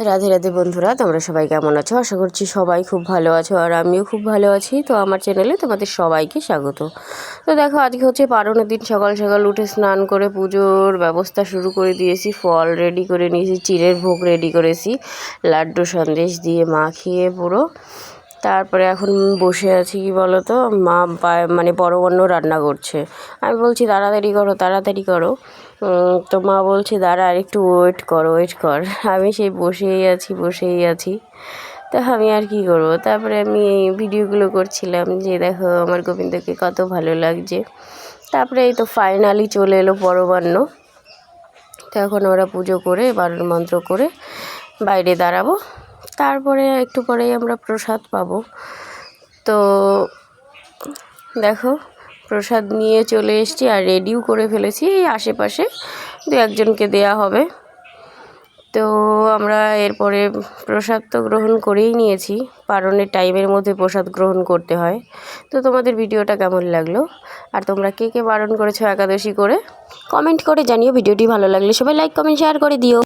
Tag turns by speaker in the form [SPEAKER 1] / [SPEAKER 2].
[SPEAKER 1] রাধে রাধে বন্ধুরা, তোমরা সবাই কেমন আছো? আশা করছি সবাই খুব ভালো আছো, আর আমিও খুব ভালো আছি। তো আমার চ্যানেলে তোমাদের সবাইকে স্বাগত। তো দেখো, আজকে হচ্ছে পারণের দিন। সকাল সকাল উঠে স্নান করে পুজোর ব্যবস্থা শুরু করে দিয়েছি। ফল রেডি করে নিয়েছি, চিড়ের ভোগ রেডি করেছি, লাড্ডু সন্দেশ দিয়ে মাখিয়ে পুরো। তারপরে এখন বসে আছি, কি বলো তো, মা মানে পরমান্ন রান্না করছে। আমি বলছি তাড়াতাড়ি করো তাড়াতাড়ি করো। তো মা বলছে দাঁড়া, আর একটু ওয়েট কর। আমি সেই বসেই আছি। তো আমি আর কি করবো। তারপরে আমি এই ভিডিওগুলো করছিলাম যে দেখো আমার গোবিন্দকে কত ভালো লাগছে। তারপরে এই তো ফাইনালি চলে এলো পরমান্ন। তো এখন ওরা পুজো করে বারণ মন্ত্র করে বাইরে দাঁড়াবো। তারপরে একটু পরেই আমরা প্রসাদ পাবো। তো দেখো, প্রসাদ নিয়ে চলে এসেছি আর রেডিও করে ফেলেছি। এই আশেপাশে দু একজনকে দেয়া হবে। তো আমরা এরপরে প্রসাদ তো গ্রহণ করেই নিয়েছি। পারণের টাইমের মধ্যে প্রসাদ গ্রহণ করতে হয়। তো তোমাদের ভিডিওটা কেমন লাগলো, আর তোমরা কে কে বারণ করেছো একাদশী করে, কমেন্ট করে জানিও। ভিডিওটি ভালো লাগলে সবাই লাইক কমেন্ট শেয়ার করে দিও।